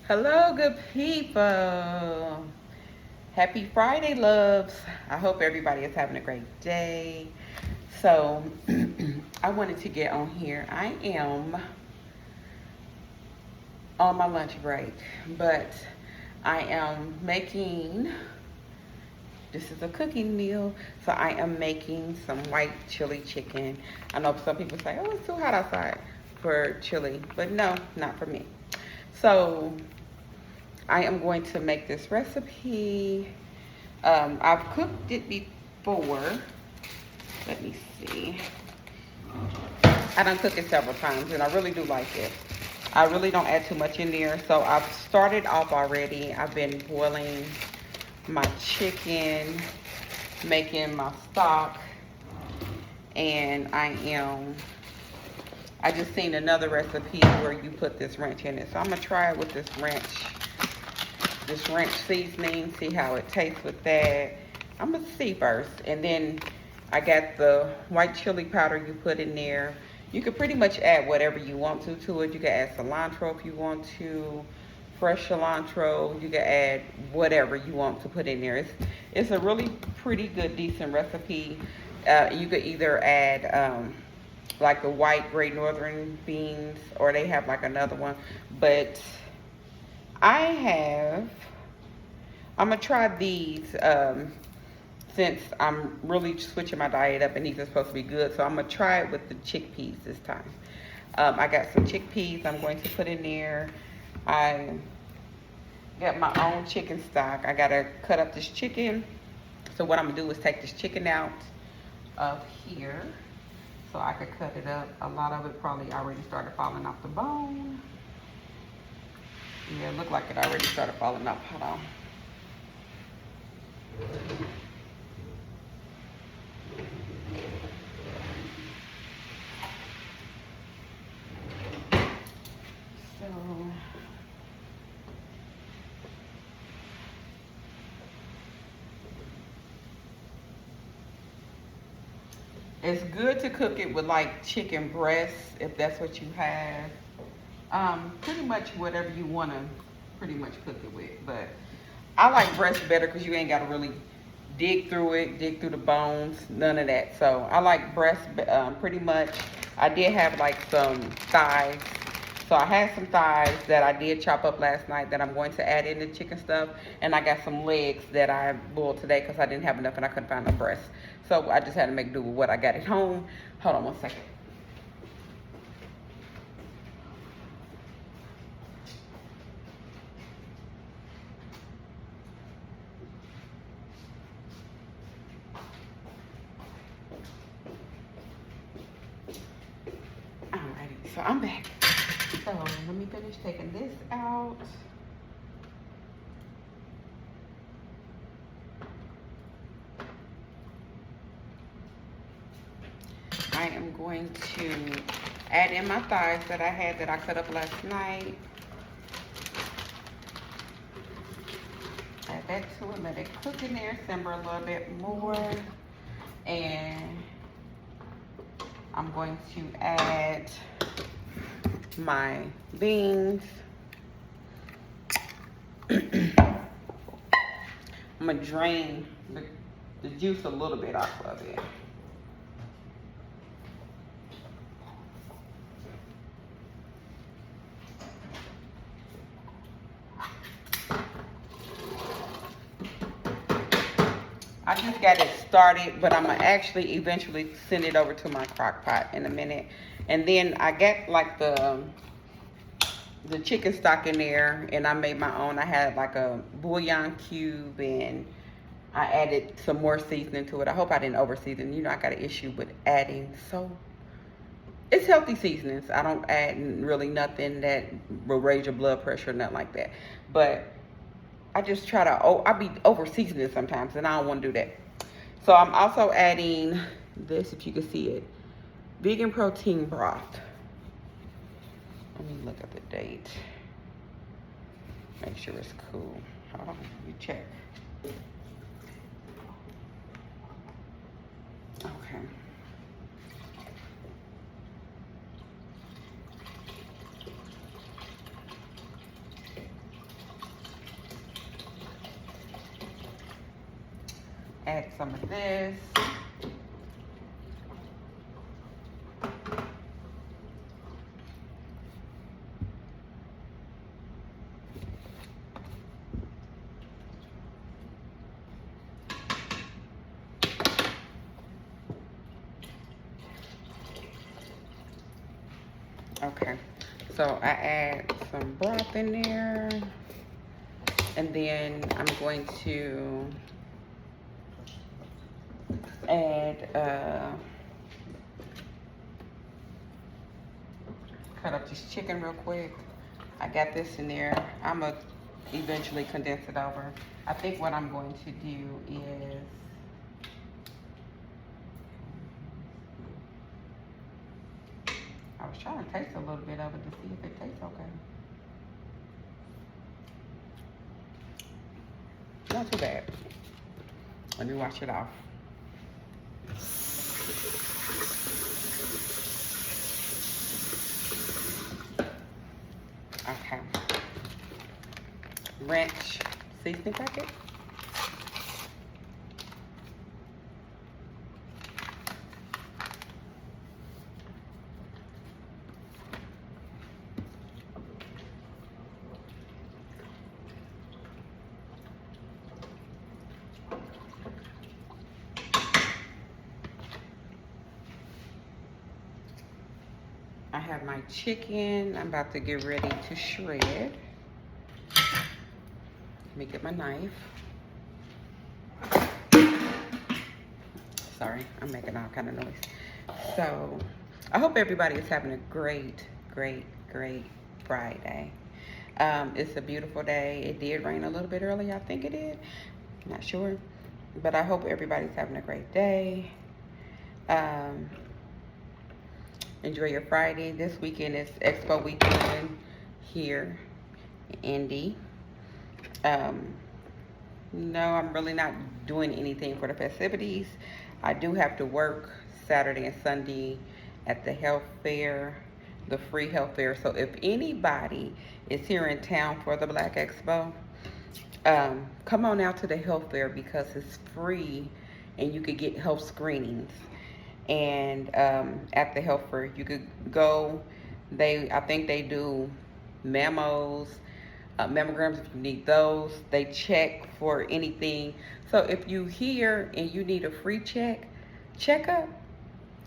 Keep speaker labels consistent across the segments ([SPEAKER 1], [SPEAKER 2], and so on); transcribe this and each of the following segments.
[SPEAKER 1] Hello, good people. Happy Friday, loves. I hope everybody is having a great day. So, I wanted to get on here. I am on my lunch break, but I am making this is a cooking meal. So, I am making some white chili chicken. I know some people say, oh, it's too hot outside for chili, but no, not for me. So, I am going to make this recipe. I've cooked it before. Let me see. I done cooked it several times and I really do like it. I really don't add too much in there. So I've started off already. I've been boiling my chicken, making my stock, and I just seen another recipe where you put this ranch in it. So I'm gonna try it with this ranch seasoning, see how it tastes with that. I'm gonna see first, and then I got the white chili powder you put in there. You could pretty much add whatever you want to it. You can add cilantro if you want to, fresh cilantro. You can add whatever you want to put in there. It's a really pretty good, decent recipe. You could either add like the white Great Northern beans, or they have like another one, but I have, I'm gonna try these since I'm really switching my diet up and these are supposed to be good. So I'm gonna try it with the chickpeas this time. I got some chickpeas I'm going to put in there. I got my own chicken stock. I gotta cut up this chicken. So what I'm gonna do is take this chicken out of here so I could cut it up. A lot of it probably already started falling off the bone. Yeah, it looked like it already started falling off. Hold on. So, it's good to cook it with like chicken breasts if that's what you have. Pretty much whatever you want to pretty much cook it with. But I like breast better because you ain't got to really dig through it, dig through the bones, none of that. So I like breast pretty much. I did have like some thighs. So I had some thighs that I did chop up last night that I'm going to add in the chicken stuff. And I got some legs that I boiled today because I didn't have enough and I couldn't find no breast. So I just had to make do with what I got at home. Hold on one second. Alrighty, so I'm back. So let me finish taking this out. I am going to add in my thighs that I had that I cut up last night. Add that to it, let it cook in there, simmer a little bit more. And I'm going to add my beans. I'm gonna drain the juice a little bit off of it. I just got it started, but I'm gonna actually eventually send it over to my crock pot in a minute. And then I got like the chicken stock in there, and I made my own. I had like a bouillon cube, and I added some more seasoning to it. I hope I didn't over season. You know, I got an issue with adding, so it's healthy seasonings. I don't add really nothing that will raise your blood pressure, nothing like that. But I just try to, I be over seasoning sometimes, and I don't want to do that. So I'm also adding this, if you can see it, vegan protein broth. Let me look at the date. Make sure it's cool. Hold on, let me check. Okay. Add some of this. Okay, so I add some broth in there, and then I'm going to add, cut up this chicken real quick. I got this in there. I'm gonna eventually condense it over. I think what I'm going to do is, I was trying to taste a little bit of it to see if it tastes okay. Not too bad. Let me wash it off. Okay. Ranch seasoning packet. I have my chicken. I'm about to get ready to shred. Let me get my knife. Sorry, I'm making all kind of noise. So, I hope everybody is having a great Friday. It's a beautiful day. It did rain a little bit early, I think it did. Not sure. But I hope everybody's having a great day. Enjoy your Friday. This weekend is Expo weekend here in Indy. No, I'm really not doing anything for the festivities. I do have to work Saturday and Sunday at the health fair, the free health fair. So if anybody is here in town for the Black Expo, come on out to the health fair because it's free and you could get health screenings. And at the health fair, you could go. I think they do mammograms if you need those. They check for anything. So if you here and you need a free checkup,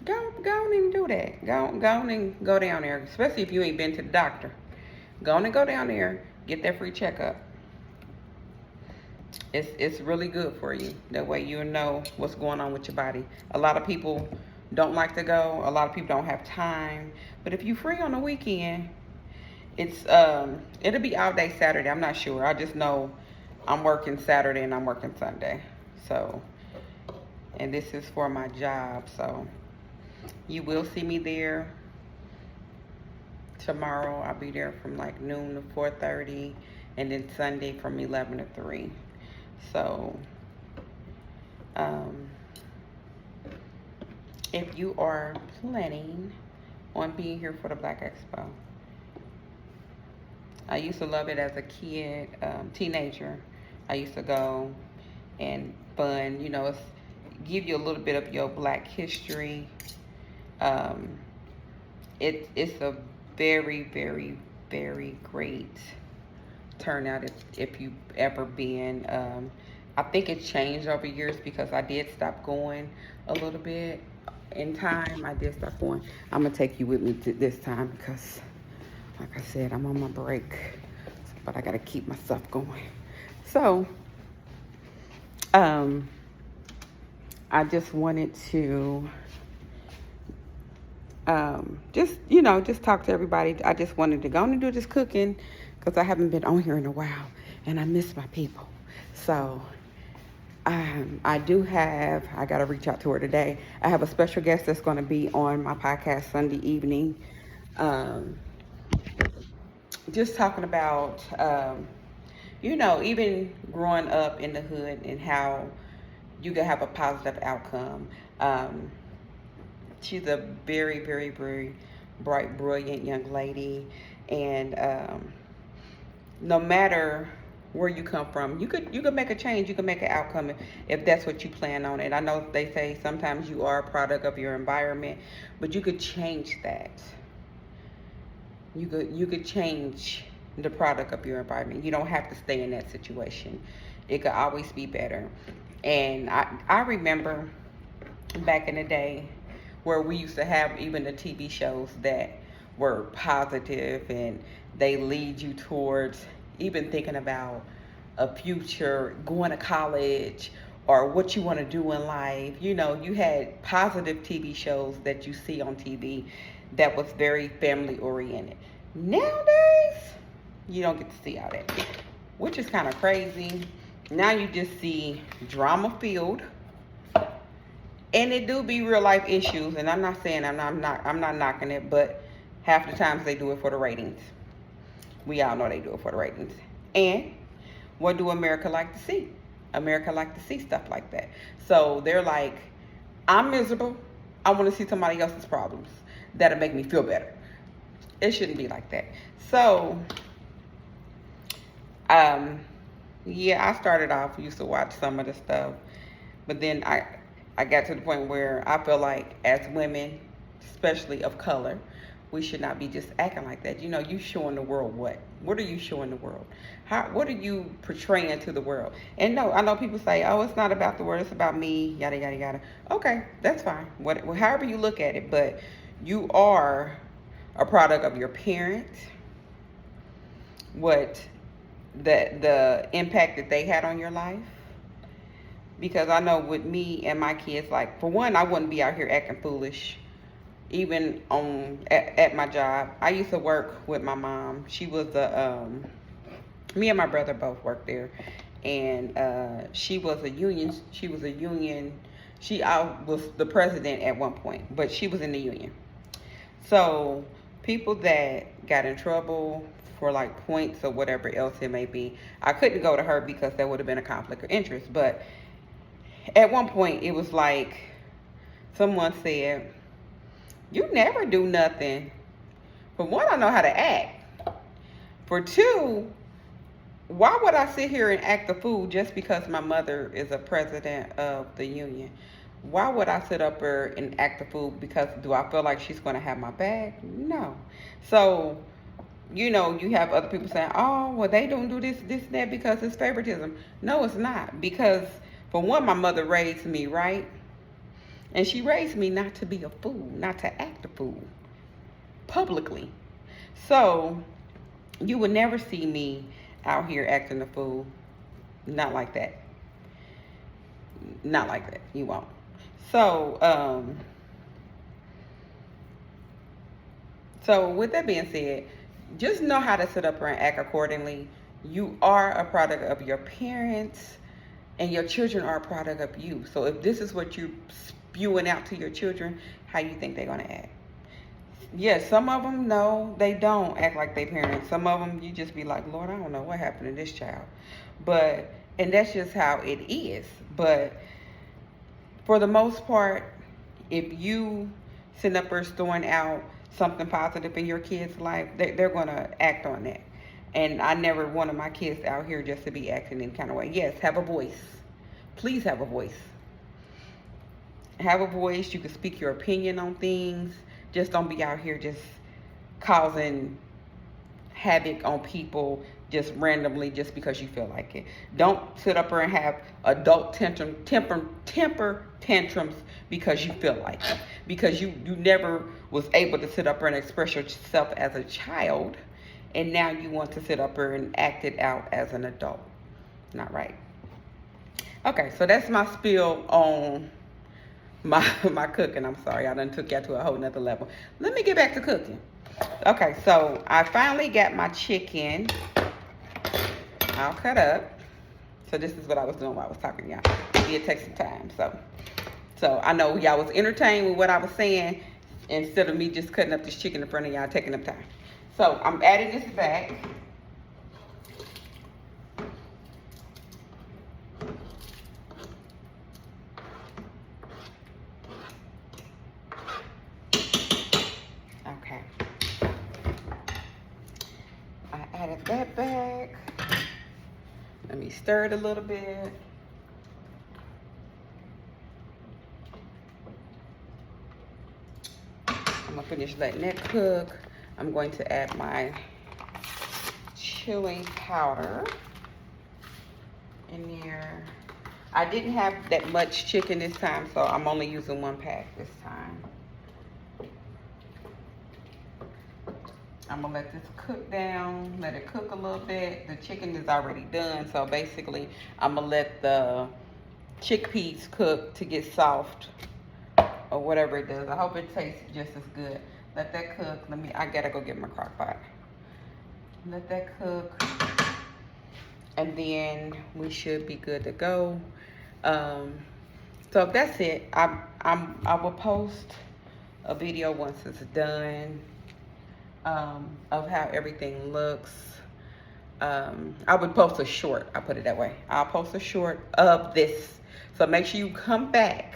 [SPEAKER 1] go on and do that. Go on and go down there, especially if you ain't been to the doctor. Go on and go down there, get that free checkup. It's really good for you. That way you'll know what's going on with your body. A lot of people don't like to go. A lot of people don't have time. But if you're free on the weekend, it'll be all day Saturday. I'm not sure. I just know I'm working Saturday and I'm working Sunday. So, and this is for my job. So you will see me there tomorrow. I'll be there from like noon to 4:30, and then Sunday from 11 to 3. So, if you are planning on being here for the Black Expo, I used to love it as a kid, teenager. I used to go and fun, it's give you a little bit of your Black history. It's a very great turnout if you've ever been. I think it's changed over years because I did stop going a little bit in time. I did stop going. I'm gonna take you with me this time because, like I said, I'm on my break, but I gotta keep myself going. So, I just wanted to just talk to everybody. I just wanted to go on and do this cooking because I haven't been on here in a while and I miss my people. So I got to reach out to her today. I have a special guest that's going to be on my podcast Sunday evening. Just talking about, even growing up in the hood and how you can have a positive outcome. She's a very bright, brilliant young lady. And no matter where you come from. You could make a change. You can make an outcome if that's what you plan on. And I know they say sometimes you are a product of your environment, but you could change that. You could change the product of your environment. You don't have to stay in that situation. It could always be better. And I remember back in the day where we used to have even the TV shows that were positive and they lead you towards even thinking about a future, going to college, or what you want to do in life. You know, you had positive TV shows that you see on TV that was very family oriented. Nowadays, you don't get to see all that, which is kind of crazy. Now you just see drama filled, and it do be real life issues. And I'm not saying I'm not knocking it, but half the times they do it for the ratings. We all know they do it for the ratings. And what do America like to see? America like to see stuff like that. So they're like, I'm miserable. I want to see somebody else's problems. That'll make me feel better. It shouldn't be like that. So, yeah, I started off, used to watch some of the stuff. But then I got to the point where I feel like as women, especially of color, we should not be just acting like that. You know, you showing the world what? What are you showing the world? What are you portraying to the world? And no, I know people say, oh, it's not about the world, it's about me, yada, yada, yada. Okay, that's fine. However you look at it, but you are a product of your parents, the impact that they had on your life. Because I know with me and my kids, like, for one, I wouldn't be out here acting foolish even at my job. I used to work with my mom. She was me and my brother both worked there, and she was a union. She was the president at one point, but she was in the union. So people that got in trouble for like points or whatever else it may be, I couldn't go to her because that would have been a conflict of interest. But at one point, it was like someone said, you never do nothing. For one, I know how to act. For two, why would I sit here and act a fool just because my mother is a president of the union? Why would I sit up there and act a fool? Because do I feel like she's going to have my back? No. So, you know, you have other people saying, oh, well, they don't do this, that because it's favoritism. No, it's not. Because, for one, my mother raised me right. And she raised me not to be a fool, not to act a fool publicly. So you would never see me out here acting a fool. Not like that. Not like that. You won't. So, so with that being said, just know how to sit up and act accordingly. You are a product of your parents, and your children are a product of you. So if this is what you're spewing out to your children, how you think they're going to act? Yes, some of them, no, they don't act like their parents. Some of them, you just be like, Lord, I don't know what happened to this child. And that's just how it is. But for the most part, if you send up or throwing out something positive in your kid's life, they're going to act on that. And I never wanted my kids out here just to be acting in kind of way. Yes, have a voice. Please have a voice. Have a voice. You can speak your opinion on things. Just don't be out here just causing havoc on people just randomly just because you feel like it. Don't sit up there and have adult temper tantrums because you feel like it. Because you never was able to sit up there and express yourself as a child, and now you want to sit up there and act it out as an adult. Not right. Okay, so that's my spiel on my cooking. I'm sorry, I done took y'all to a whole nother level. Let me get back to cooking. Okay, so I finally got my chicken all cut up. So this is what I was doing while I was talking to y'all. It takes some time. So I know y'all was entertained with what I was saying instead of me just cutting up this chicken in front of y'all, taking up time. So I'm adding this back. Okay. I added that back. Let me stir it a little bit. I'm gonna finish letting that cook. I'm going to add my chili powder in there. I didn't have that much chicken this time, so I'm only using 1 pack this time. I'm gonna let this cook down, let it cook a little bit. The chicken is already done, so basically I'm gonna let the chickpeas cook to get soft or whatever it does. I hope it tastes just as good. Let that cook. I gotta go get my crock pot. Let that cook, and then we should be good to go. So that's it. I will post a video once it's done. Of how everything looks. I would post a short, I'll put it that way. I'll post a short of this. So make sure you come back,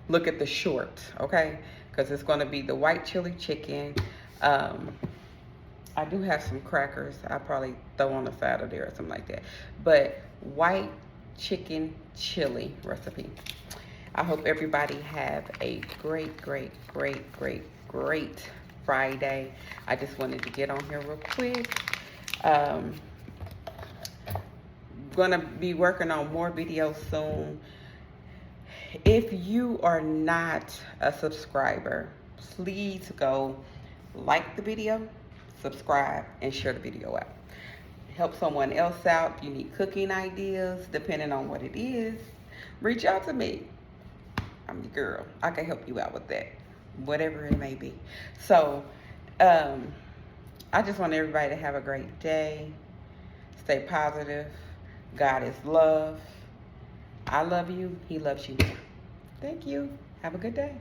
[SPEAKER 1] look at the short, okay? Because it's gonna be the white chili chicken. I do have some crackers I'll probably throw on the side of there or something like that. But white chicken chili recipe. I hope everybody have a great Friday. I just wanted to get on here real quick. Gonna be working on more videos soon. If you are not a subscriber, please go like the video, subscribe, and share the video out. Help someone else out. If you need cooking ideas, depending on what it is, reach out to me. I'm your girl. I can help you out with that, whatever it may be. So, I just want everybody to have a great day. Stay positive. God is love. I love you. He loves you. Thank you. Have a good day.